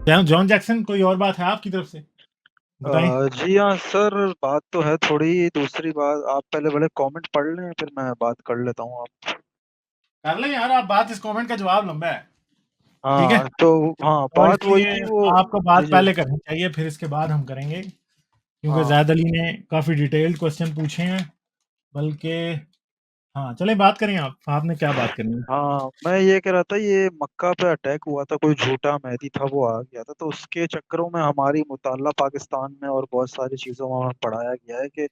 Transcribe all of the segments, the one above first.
John Jackson, कोई और बात है आपकी तरफ से? बताएं। जी हाँ सर, बात तो है थोड़ी। दूसरी बात, आप पहले बड़े कमेंट पढ़ लें फिर मैं बात कर लेता हूँ। आप कर लें यार, आप बात, इस कमेंट का जवाब लंबा है। ठीक है, हाँ तो, हाँ और बात वही इसलिए थी वो। आपको जी बात जी। पहले करनी चाहिए, फिर इसके बाद हम करेंगे, क्योंकि हाँ जैद अली ने काफ़ी डिटेल्ड क्वेश्चन पूछे हैं। बल्कि हाँ, चले बात करें। आपने क्या बात करनी है? हाँ, मैं ये कह रहा था, ये मक्का पे अटैक हुआ था, कोई झूठा मेहदी था वो आ गया था, तो उसके चक्करों में हमारी मुताल्ला पाकिस्तान में और बहुत सारी चीजों में हमें पढ़ाया गया है कि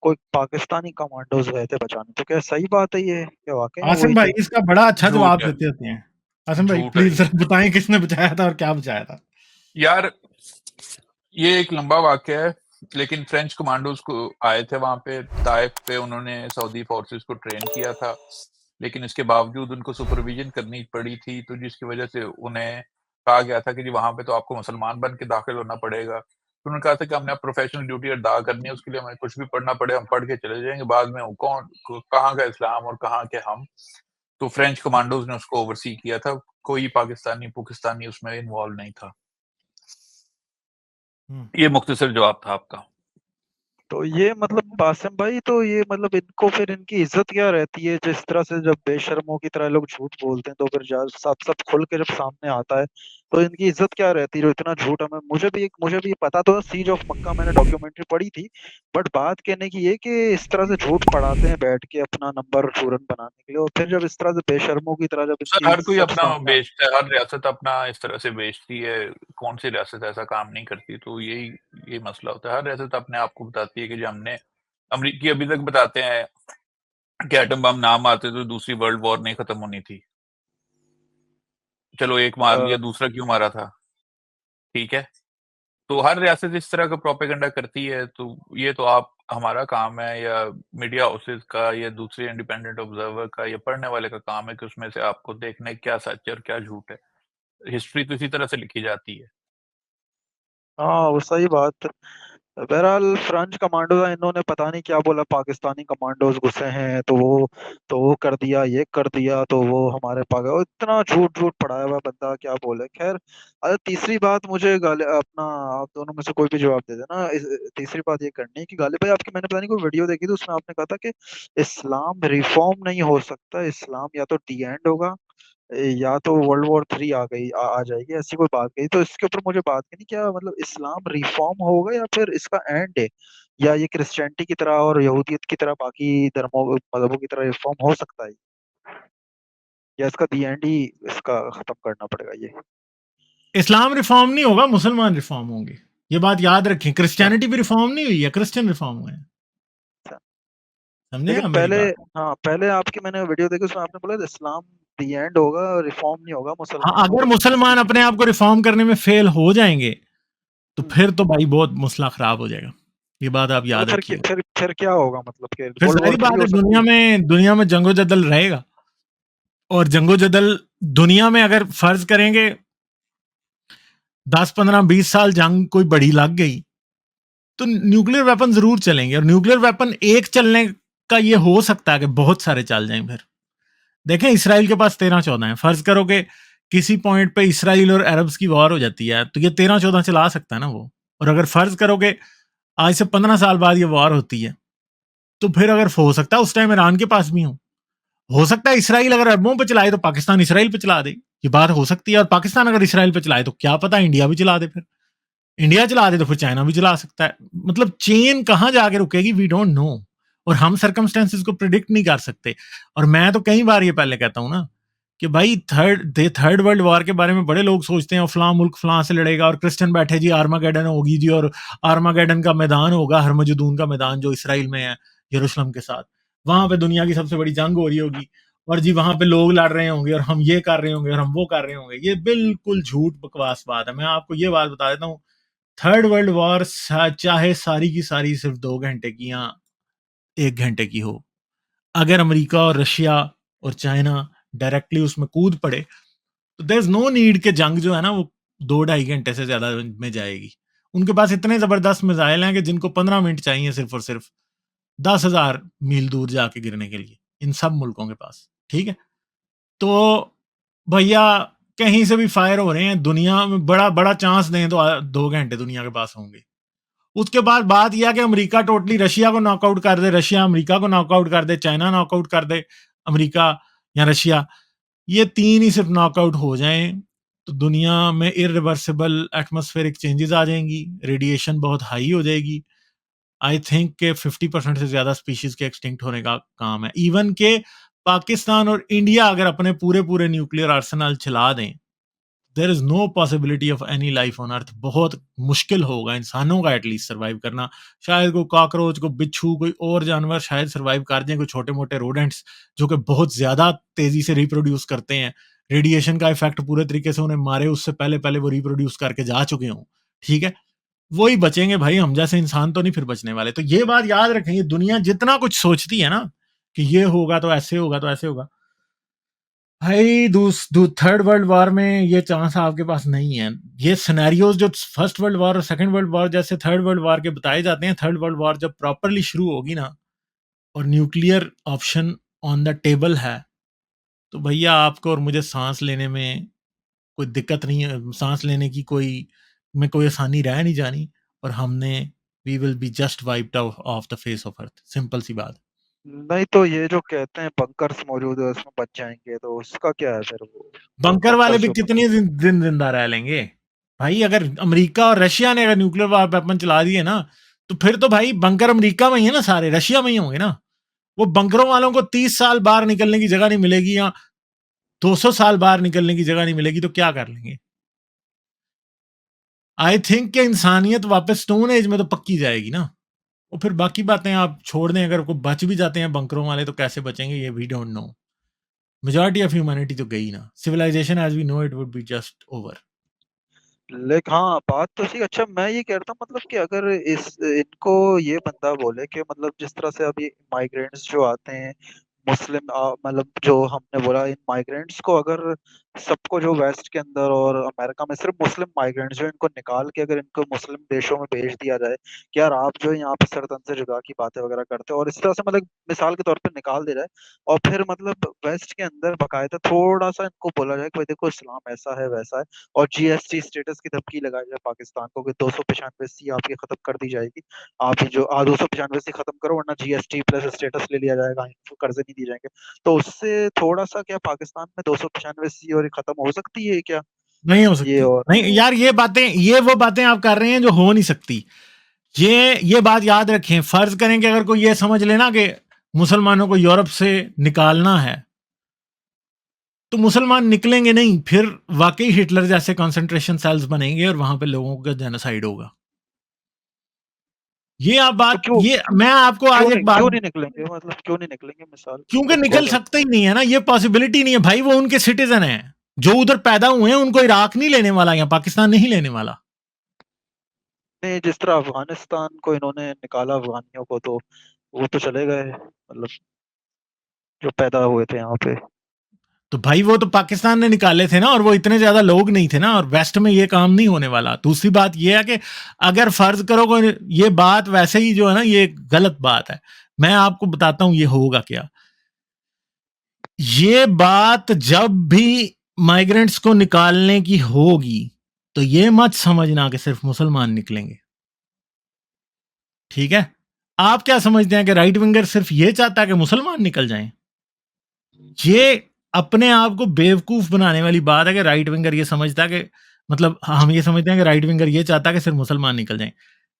कोई पाकिस्तानी कमांडोज गए थे बचाने। तो क्या सही बात है ये, क्या वाकई में आसिम वही भाई थे? इसका बड़ा अच्छा जवाब झूठ है। देते होते हैं। आसिम भाई झूठ है प्लीज ये। सर बताएं, किसने बचाया था और क्या बचाया था? यार, ये एक लंबा वाकया है, लेकिन फ्रेंच कमांडोज को आए थे वहां पे ताइफ पे, उन्होंने सऊदी फोर्सेस को ट्रेन किया था, लेकिन इसके बावजूद उनको सुपरविजन करनी पड़ी थी, तो जिसकी वजह से उन्हें कहा गया था कि जी वहां पे तो आपको मुसलमान बन के दाखिल होना पड़ेगा। तो उन्होंने कहा था कि हमने प्रोफेशनल ड्यूटी अदा करनी है, उसके लिए हमें कुछ भी पढ़ना पड़े हम पढ़ के चले जाएंगे, बाद में वो कौन कहाँ का इस्लाम और कहाँ के हम। तो फ्रेंच कमांडोज ने उसको ओवरसी किया था, कोई पाकिस्तानी पाकिस्तानी उसमें इन्वॉल्व नहीं था। हम्म। ये मुख्तसर जवाब था आपका। तो ये मतलब बासिम भाई, तो ये मतलब इनको फिर इनकी इज्जत क्या रहती है जिस तरह से जब बेशर्मों की तरह लोग झूठ बोलते हैं, तो फिर जब सब सब खुल के जब सामने आता है तो इनकी इज्जत क्या रहती है जो इतना झूठ? हमें मुझे भी पता तो सीज ऑफ मक्का, मैंने डॉक्यूमेंट्री पढ़ी थी। बट बात कहने की ये कि इस तरह से झूठ पढ़ाते हैं बैठ के अपना नंबर चूरन बनाने के लिए, और फिर जब इस तरह से बेशर्मों की तरह जब सर, इनकी हर कोई सब अपना सामने आता बेचता है, हर रियासत अपना इस तरह से बेचती है। कौन सी रियासत ऐसा काम नहीं करती? तो यही मसला होता है। हर रियासत अपने आप को बताती है कि जो हमने, अमरीकी अभी तक बताते हैं कि एटम बम ना मारते तो दूसरी वर्ल्ड वॉर नहीं खत्म होनी थी। चलो एक मार है। लिया, दूसरा क्यों मारा था? ठीक है। तो हर रियासत इस तरह का प्रोपेगेंडा करती है, तो ये तो आप, हमारा काम है या मीडिया हाउसेस का या दूसरे इंडिपेंडेंट ऑब्जर्वर का या पढ़ने वाले का काम है कि उसमें से आपको देखना है क्या सच है और क्या झूठ है। हिस्ट्री तो इसी तरह से लिखी जाती है। हाँ वो सही बात। बहरहाल फ्रेंच कमांडोज, इन्होंने पता नहीं क्या बोला, पाकिस्तानी कमांडोज गुस्से हैं तो वो कर दिया, ये कर दिया, तो वो हमारे पास वो इतना झूठ झूठ पढ़ाया हुआ बंदा क्या बोले। खैर, अरे तीसरी बात मुझे अपना, आप दोनों में से कोई भी जवाब दे देना। तीसरी बात ये करनी है कि गालिब भाई, आपकी मैंने पता नहीं कोई वीडियो देखी थी, उसमें आपने कहा था कि इस्लाम रिफॉर्म नहीं हो सकता, इस्लाम या तो डी एंड होगा या तो वर्ल्ड वॉर 3 आ जाएगी, ऐसी कोई बात कही। तो इसके ऊपर मुझे बात करनी, क्या मतलब इस्लाम रिफॉर्म होगा या फिर इसका एंड है, या ये क्रिश्चियनिटी की तरह और यहूदियत की तरह बाकी धर्मों मजहबों की तरह रिफॉर्म हो सकता है, या इसका दी एंड ही इसका खत्म करना पड़ेगा ये? इस्लाम रिफॉर्म नहीं होगा, मुसलमान रिफॉर्म होंगे। ये बात याद रखें, अच्छा क्रिश्चियनिटी भी रिफॉर्म नहीं हुई है, क्रिश्चियन रिफॉर्म हुए हैं। अच्छा। समझे लेकिन आप मेरी पहले, बात? हाँ पहले आपकी मैंने वीडियो देखी, उसमें आपने बोला था, इस्लाम दी एंड होगा, रिफॉर्म नहीं होगा, हाँ, मुसलमानों अगर को मुसलमान पीछे। अपने आप को रिफॉर्म करने में फेल हो जाएंगे तो हम्म। फिर तो भाई बहुत मसला खराब हो जाएगा। ये बात आप मतलब याद फिर रखिएगा। फिर क्या होगा, मतलब कि फिर वर्ल्ड वॉर जाहिर 3 बात हो है, सकती है? दुनिया में जंगो जदल रहेगा। और जंगो जदल दुनिया में, अगर फर्ज करेंगे 10 15 20 साल जंग कोई बड़ी लग गई, तो न्यूक्लियर वेपन जरूर चलेंगे। और न्यूक्लियर वेपन एक चलने का ये हो सकता है कि बहुत सारे चल जाएं। फिर देखें, इसराइल के पास 13 14 है। फर्ज करो कि किसी पॉइंट पे इसराइल और अरब्स की वॉर हो जाती है, तो ये 13 14 चला सकता है ना वो। और अगर फर्ज करो कि आज से 15 साल बाद ये वॉर होती है, तो फिर अगर हो सकता है उस टाइम ईरान के पास भी हो सकता है इसराइल अगर अरबों पे चलाए तो पाकिस्तान इसराइल पे चला दे। ये बात हो सकती है। और पाकिस्तान अगर इसराइल पे चलाए तो क्या पता इंडिया भी चला दे। फिर इंडिया चला दे तो फिर चाइना भी चला सकता है। मतलब चेन कहां जाके रुकेगी, वी डोंट नो। और हम सर्कमस्टेंसेस को प्रिडिक्ट नहीं कर सकते। और मैं तो कई बार ये पहले कहता हूं ना कि भाई थर्ड वर्ल्ड वॉर के बारे में बड़े लोग सोचते हैं, फलां मुल्क फलां से लड़ेगा, और क्रिश्चियन बैठे जी आर्मागेडन होगी जी, और आर्मागेडन का मैदान होगा, हरमजुदून का मैदान जो इसराइल में है, यरूशलेम के साथ, वहां पे दुनिया की सबसे बड़ी जंग हो रही होगी। और जी वहां पे लोग लड़ रहे होंगे और हम ये कर रहे होंगे और हम वो कर रहे होंगे। ये बिल्कुल झूठ बकवास बात है। मैं आपको ये बात बता देता हूँ, थर्ड वर्ल्ड वॉर चाहे सारी की सारी सिर्फ 2 घंटे की या 1 घंटे की हो, अगर अमेरिका और रशिया और चाइना डायरेक्टली उसमें कूद पड़े, तो देयर इज नो नीड के जंग जो है ना वो 2 ढाई घंटे से ज्यादा में जाएगी। उनके पास इतने जबरदस्त मिसाइल हैं कि जिनको 15 मिनट चाहिए सिर्फ और सिर्फ 10,000 मील दूर जाके गिरने के लिए, इन सब मुल्कों के पास। ठीक है, तो भैया कहीं से भी फायर हो रहे हैं, दुनिया में बड़ा बड़ा चांस दें तो 2 घंटे दुनिया के पास होंगे। उसके बाद बात यह कि अमेरिका टोटली रशिया को नॉकआउट कर दे, रशिया अमेरिका को नॉकआउट कर दे, चाइना नॉकआउट कर दे अमेरिका या रशिया, ये 3 ही सिर्फ नॉकआउट हो जाएं तो दुनिया में इरिवर्सिबल एटमॉस्फेरिक चेंजेस आ जाएंगी, रेडिएशन बहुत हाई हो जाएगी। आई थिंक के 50% से ज्यादा स्पीशीज के एक्सटिंक्ट होने का काम है। इवन के पाकिस्तान और इंडिया अगर अपने पूरे पूरे न्यूक्लियर आर्सेनल चला दें, there is no possibility of any life on earth. बहुत मुश्किल होगा इंसानों का एटलीस्ट सर्वाइव करना। शायद कोई कॉकरोच, कोई बिच्छू, कोई और जानवर शायद सर्वाइव कर जाए, कोई छोटे मोटे रोडेंट्स जो कि बहुत ज्यादा तेजी से रिप्रोड्यूस करते हैं, रेडिएशन का इफेक्ट पूरे तरीके से उन्हें मारे उससे पहले पहले वो रिप्रोड्यूस करके जा चुके हों, ठीक है, वही बचेंगे भाई। हम जैसे इंसान तो नहीं फिर बचने वाले। तो ये बात याद रखेंगे, दुनिया जितना कुछ सोचती है ना कि ये होगा तो ऐसे होगा तो ऐसे होगा, भाई थर्ड वर्ल्ड वॉर में ये चांस आपके पास नहीं है। ये सिनेरियोज जो फर्स्ट वर्ल्ड वॉर और सेकंड वर्ल्ड वॉर जैसे थर्ड वर्ल्ड वॉर के बताए जाते हैं, थर्ड वर्ल्ड वॉर जब प्रॉपरली शुरू होगी ना और nuclear option on the table है, तो भैया आपको और मुझे सांस लेने में कोई दिक्कत नहीं है, सांस लेने की कोई आसानी रह नहीं जानी, और हमने we will be just wiped out of the face of earth. Simple सी बात। नहीं तो ये जो कहते हैं बंकर्स मौजूद है उसमें बच जाएंगे, तो उसका क्या है फिर? वो बंकर वाले बंकर्स भी जो कितने दिन जिंदा रह लेंगे भाई? अगर अमेरिका और रशिया ने अगर न्यूक्लियर वेपन चला दिए ना, तो फिर तो भाई बंकर अमेरिका में ही है ना, सारे रशिया में ही होंगे ना। वो बंकरों वालों को 30 साल बाहर निकलने की जगह नहीं मिलेगी या 200 साल बाहर निकलने की जगह नहीं मिलेगी, तो क्या कर लेंगे? आई थिंक कि इंसानियत वापस स्टोन एज में तो पक्की जाएगी ना। और फिर बाकी बातें आप छोड़ दें, अगर कोई बच भी जाते हैं बंकरों वाले तो कैसे बचेंगे ये we don't know. Majority of humanity तो गई ना, civilisation as we know it would be just over. लेकिन हाँ, बात तो सही। अच्छा, मैं ये कह रहा था मतलब कि अगर इस इनको ये बंदा बोले कि मतलब जिस तरह से अभी माइग्रेंट्स जो आते हैं मुस्लिम, मतलब जो हमने बोला इन माइग्रेंट्स को अगर सबको जो वेस्ट के अंदर और अमेरिका में सिर्फ मुस्लिम माइग्रेंट्स जो इनको निकाल के अगर इनको मुस्लिम देशों में भेज दिया जाए कि यार आप जो है यहाँ पे सरतन से जुदा की बातें वगैरह करते हो, और इस तरह से मतलब मिसाल के तौर पे निकाल दे जाए, और फिर मतलब वेस्ट के अंदर बकायदा थोड़ा सा इनको बोला जाए कि भाई देखो इस्लाम ऐसा है वैसा है, और जीएसटी स्टेटस की धमकी लगाई जाए पाकिस्तान को कि 295C आपकी खत्म कर दी जाएगी, आप ही जो 295C खत्म करो वरना जीएसटी प्लस स्टेटस ले लिया जाएगा, इनको कर्जे नहीं दिए जाएंगे, तो उससे थोड़ा सा क्या पाकिस्तान में 295C और खत्म हो सकती है क्या? नहीं हो ये सकती। और नहीं यार, ये वो बातें आप कर रहे हैं जो हो नहीं सकती। ये बात याद रखें। फर्ज करें कि अगर कोई ये समझ लेना कि मुसलमानों को यूरोप से निकालना है, तो मुसलमान निकलेंगे नहीं, फिर वाकई हिटलर जैसे कंसंट्रेशन सेल्स बनेंगे और वहां पे लोगों का जेनोसाइड होगा। ये आप तो बात, क्यों ये मैं आपको आज एक क्यों बात, नहीं निकलेंगे? मतलब क्यों नहीं निकलेंगे? मिसाल क्योंकि निकल बहुत सकते ही नहीं है ना, ये पॉसिबिलिटी नहीं है भाई। वो उनके सिटीजन हैं जो उधर पैदा हुए हैं, उनको इराक नहीं लेने वाला या पाकिस्तान नहीं लेने वाला। नहीं, जिस तरह अफगानिस्तान को इन्होंने निकाला अफगानियों को, तो वो तो चले गए मतलब जो पैदा हुए थे यहाँ पे। तो भाई वो तो पाकिस्तान ने निकाले थे ना, और वो इतने ज्यादा लोग नहीं थे ना, और वेस्ट में ये काम नहीं होने वाला। दूसरी बात ये है कि अगर फर्ज करो कोई, ये बात वैसे ही जो है ना, ये गलत बात है। मैं आपको बताता हूं ये होगा क्या। ये बात जब भी माइग्रेंट्स को निकालने की होगी, तो ये मत समझना कि सिर्फ मुसलमान निकलेंगे, ठीक है? आप क्या समझते हैं कि राइट विंगर सिर्फ ये चाहता है कि मुसलमान निकल जाएं? ये अपने आप को बेवकूफ बनाने वाली बात है कि राइट विंगर ये समझता है कि, मतलब हम ये समझते हैं कि राइट विंगर ये चाहता है कि सिर्फ मुसलमान निकल जाएं।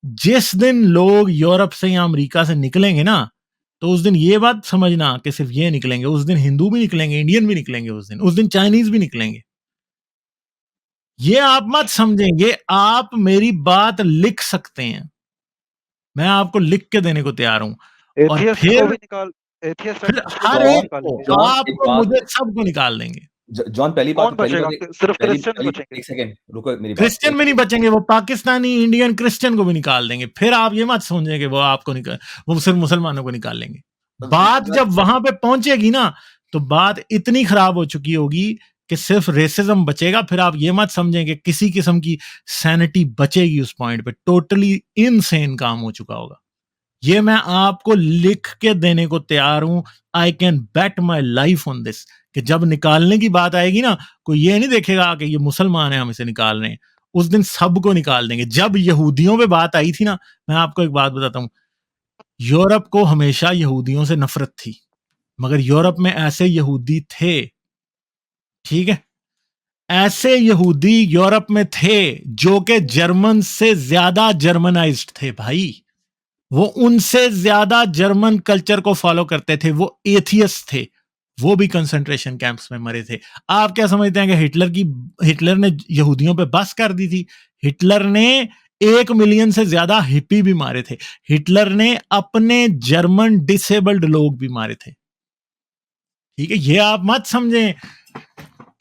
जिस दिन लोग यूरोप से या अमेरिका से निकलेंगे ना, तो उस दिन ये बात समझना कि सिर्फ ये निकलेंगे, उस दिन हिंदू भी निकलेंगे, इंडियन भी निकलेंगे, उस दिन चाइनीज भी निकलेंगे। ये आप मत समझेंगे। आप मेरी बात लिख सकते हैं, मैं आपको लिख के देने को तैयार हूं। और एथियस्ट को भी निकाल, एथियस्ट एंड फिर मुस्लिम हर को भी एक निकालेंगे। को, जॉन एक आपको, बात, मुझे, सबको निकाल देंगे। जॉन पहली कौन बात बचेगा? सिर्फ क्रिश्चियन बचेंगे? एक सेकंड रुको, मेरी बात। क्रिश्चियन भी नहीं बचेंगे, वो पाकिस्तानी इंडियन क्रिश्चियन को भी निकाल देंगे। फिर आप ये मत समझें कि वो आपको निकाल, वो सिर्फ मुसलमानों को निकाल लेंगे। बात जब वहां पे पहुंचेगी ना, तो बात इतनी खराब हो चुकी होगी कि सिर्फ रेसिज्म बचेगा। फिर आप ये मत समझें कि किसी किस्म की सैनिटी बचेगी उस पॉइंट पे। टोटली इनसेन काम हो चुका होगा। ये मैं आपको लिख के देने को तैयार हूं। I can bet my life on this कि जब निकालने की बात आएगी ना, कोई ये नहीं देखेगा कि ये मुसलमान है हम इसे निकाल रहे हैं, उस दिन सबको निकाल देंगे। जब यहूदियों पे बात आई थी ना, मैं आपको एक बात बताता हूँ, यूरोप को हमेशा यहूदियों से नफरत थी, मगर यूरोप में ऐसे यहूदी थे, ठीक है, ऐसे यहूदी यूरोप में थे जो कि जर्मन से ज्यादा जर्मनाइज्ड थे भाई, वो उनसे ज्यादा जर्मन कल्चर को फॉलो करते थे, वो एथियस्ट थे, वो भी कंसंट्रेशन कैंप्स में मरे थे। आप क्या समझते हैं कि हिटलर ने यहूदियों पे बस कर दी थी? हिटलर ने 1 मिलियन से ज्यादा हिप्पी भी मारे थे, हिटलर ने अपने जर्मन डिसेबल्ड लोग भी मारे थे, ठीक है। ये आप मत समझें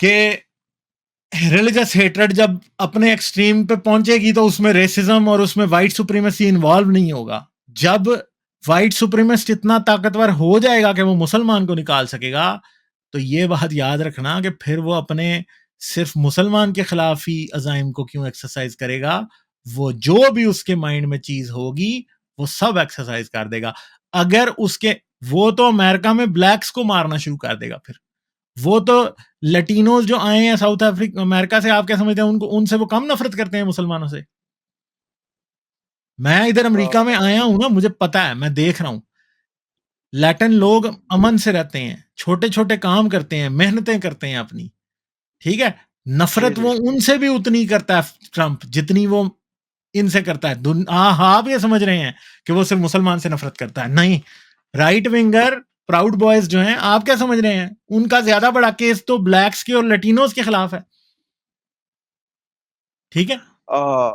कि रिलीजियस हेट्रेड जब अपने एक्सट्रीम पे पहुंचेगी तो उसमें रेसिज्म और उसमें व्हाइट सुप्रीमेसी इन्वॉल्व नहीं होगा। जब व्हाइट सुप्रीमेसिस्ट इतना ताकतवर हो जाएगा कि वो मुसलमान को निकाल सकेगा, तो ये बात याद रखना कि फिर वो अपने सिर्फ मुसलमान के खिलाफ ही अजाइम को क्यों एक्सरसाइज करेगा, वो जो भी उसके माइंड में चीज होगी वो सब एक्सरसाइज कर देगा। अगर उसके, वो तो अमेरिका में ब्लैक्स को मारना शुरू कर देगा, फिर वो तो लटीनोज जो आए हैं साउथ अमेरिका से, आप क्या समझते हैं उनको, उनसे वो कम नफरत करते हैं मुसलमानों से? मैं इधर अमेरिका में आया हूं ना, मुझे पता है, मैं देख रहा हूं, लैटिन लोग अमन से रहते हैं, छोटे छोटे काम करते हैं, मेहनतें करते हैं अपनी, ठीक है। जी नफरत जी वो उनसे भी उतनी करता है ट्रंप जितनी वो इनसे करता है। हाँ, आप ये समझ रहे हैं कि वो सिर्फ मुसलमान से नफरत करता है? नहीं, राइट विंगर प्राउड बॉयज जो हैं, आप क्या समझ रहे हैं, उनका ज्यादा बड़ा केस तो ब्लैक्स के और लैटिनोज के खिलाफ है, ठीक है। आ,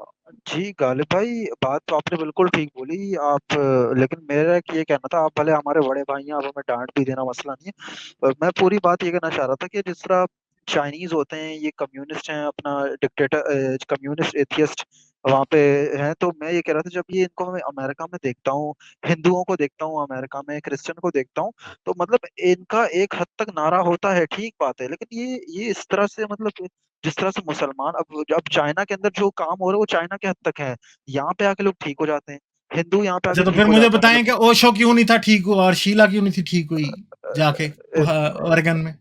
जी गालिब भाई, बात तो आपने बिल्कुल ठीक बोली आप, लेकिन मेरा ये कहना था, आप भले हमारे बड़े भाई हैं, आप हमें डांट भी देना मसला नहीं है, पर मैं पूरी बात ये कहना चाह रहा था कि जिस तरह चाइनीज होते हैं, ये कम्युनिस्ट हैं, अपना डिक्टेटर कम्युनिस्ट एथियस्ट वहाँ पे हैं, तो मैं ये कह रहा था जब ये इनको मैं अमेरिका में देखता हूँ, हिंदुओं को देखता हूँ अमेरिका में, क्रिश्चियन को देखता हूँ, तो मतलब इनका एक हद तक नारा होता है, ठीक बात है, लेकिन ये इस तरह से मतलब जिस तरह से मुसलमान, अब चाइना के अंदर जो काम हो रहा है वो चाइना के हद तक है, यहाँ पे आके लोग ठीक हो जाते हैं, हिंदू यहाँ पे अच्छा, आके तो ठीक फिर हो मुझे जाता है, बताएं कि ओशो क्यों नहीं था ठीक हुआ और शीला क्यों नहीं थी ठीक हुई जाके मतलब ओरेगन में?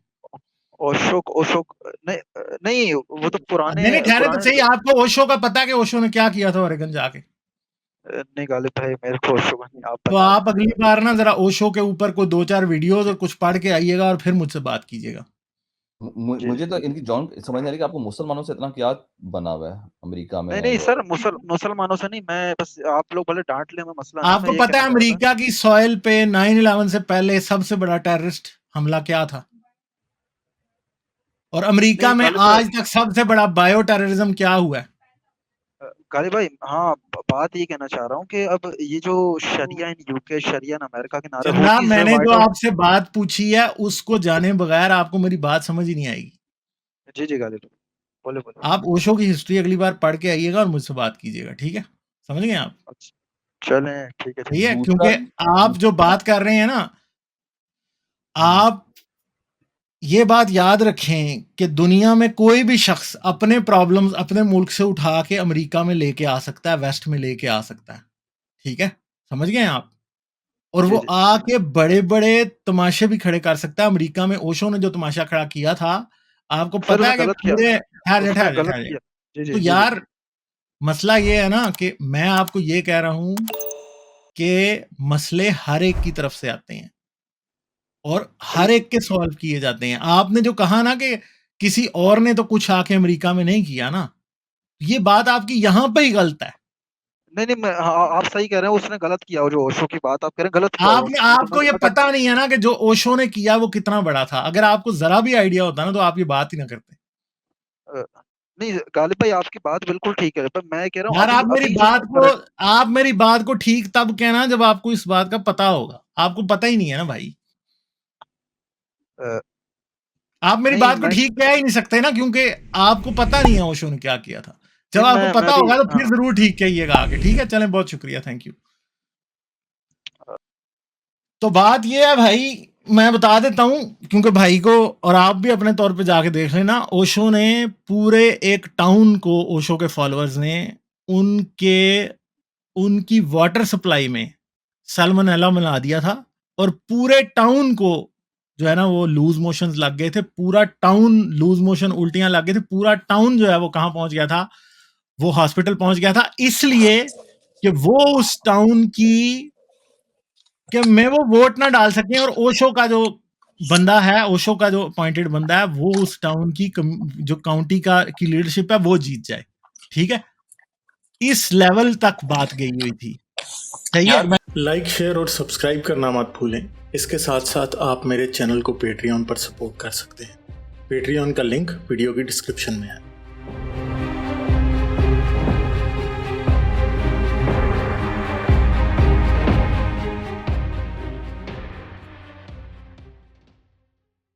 अशोक अशोक नहीं, नहीं वो तो पुराने नहीं नहीं, ठहरे तो पुराने सही, आपको ओशो का पता है कि ओशो ने क्या किया था ओरेगन जाके? नहीं गालिब भाई, मेरे को अशोक नहीं, आप तो बता आप दें अगली मुझे। बार ना जरा ओशो के ऊपर कोई 2-4 वीडियोस और कुछ पढ़ के आइएगा और फिर मुझसे बात कीजिएगा। जी मुझे जी तो इनकी जॉन समझ नहीं आ रही कि आपको मुसलमानों से इतना क्या बना हुआ है अमेरिका में नहीं नहीं या सर, मुसलमानों से नहीं, मैं बस, आप लोग भले डांट ले, मैं मसला नहीं, मैं आपको ये पता कहना है चाह रहा था। अमेरिका की सॉइल पे 9/11 से पहले सबसे बड़ा टेररिस्ट हमला क्या था? और अमेरिका नहीं में गालिब भाई, आज तक सबसे बड़ा बायो टेररिज्म क्या हुआ है? गालिब भाई, हाँ, बात ये कहना चाह रहा हूँ कि अब ये जो शरिया in UK, Shariah in America के नारे, वो जनाब, चीज मैंने जो वाइट हाउस। आपसे बात पूछी है उसको जाने बगैर आपको मेरी बात समझ ही नहीं आएगी। जी जी गालिब, बोले बोले। आप ओशो की हिस्ट्री अगली बार पढ़ के आइएगा और मुझसे बात कीजिएगा, ठीक है? समझ गए आप? अच्छा, चलें, ठीक है, ठीक ठीक है। है, दूसरा क्योंकि आप जो बात कर रहे हैं ना, आप ये बात याद रखें कि दुनिया में कोई भी शख्स अपने प्रॉब्लम्स अपने मुल्क से उठा के अमेरिका में लेके आ सकता है, वेस्ट में लेके आ सकता है, ठीक है? समझ गए आप? और वो जी जी आके बड़े बड़े तमाशे भी खड़े कर सकता है। अमेरिका में ओशो ने जो तमाशा खड़ा किया था, आपको सर, पता उसने है कि गलत किया, पूरे, ठहर जा उसने ठहर जा गलत ठहर जा। किया। जी तो जी जी जी। यार, मसला ये है ना कि मैं आपको ये कह रहा हूं कि मसले हर एक की तरफ से आते हैं और हर एक के सॉल्व किए जाते हैं। आपने जो कहा ना कि किसी और ने तो कुछ आके अमेरिका में नहीं किया ना, ये बात आपकी यहां पे ही गलत है। नहीं नहीं, मैं, हाँ, आप सही कह रहे हैं, उसने गलत किया, वो जो ओशो की बात आप कह रहे हैं, गलत किया आपने, उसने, तो आपको ये मैं पता नहीं है ना कि जो ओशो ने किया वो कितना बड़ा था। अगर आपको जरा भी आइडिया होता ना तो आप ये बात ही ना करते। अ, नहीं गालिब भाई, आपकी बात बिल्कुल ठीक है, पर मैं कह रहा हूँ यार, अभी अभी जो आप मेरी बात को ठीक तब कहना जब आपको इस बात का पता होगा। आपको पता ही नहीं है ना भाई। अ, आप मेरी नहीं बात को मैं ठीक कह ही नहीं सकते ना, क्योंकि आपको पता नहीं है ओशो ने क्या किया था। जब नहीं आपको मैं पता अभी, होगा तो फिर हाँ, जरूर ठीक कहिएगा आगे, ठीक है? चलें, बहुत शुक्रिया, थैंक यू। तो बात ये है भाई, मैं बता देता हूं क्योंकि भाई को, और आप भी अपने तौर पे जाके देख लेना, ओशो ने पूरे एक टाउन को, ओशो के फॉलोअर्स ने उनके उनकी वाटर सप्लाई में सैल्मोनेला मिला दिया था और पूरे टाउन को जो है ना वो लूज मोशंस लग गए थे, पूरा टाउन लूज मोशन उल्टियां लग गई थी, पूरा टाउन जो है वो कहाँ पहुंच गया था, वो हॉस्पिटल पहुंच गया था, इसलिए कि वो उस टाउन की कि मैं वो वोट ना डाल सकें और ओशो का जो बंदा है, ओशो का जो अपॉइंटेड बंदा है, वो उस टाउन की जो काउंटी का की लीडरशिप है वो जीत जाए। ठीक है, इस लेवल तक बात गई हुई थी। सही यार है। मैं लाइक, शेयर और सब्सक्राइब करना मत भूलें। इसके साथ साथ आप मेरे चैनल को पेट्रियन पर सपोर्ट कर सकते हैं। पेट्रियन का लिंक वीडियो की डिस्क्रिप्शन में है।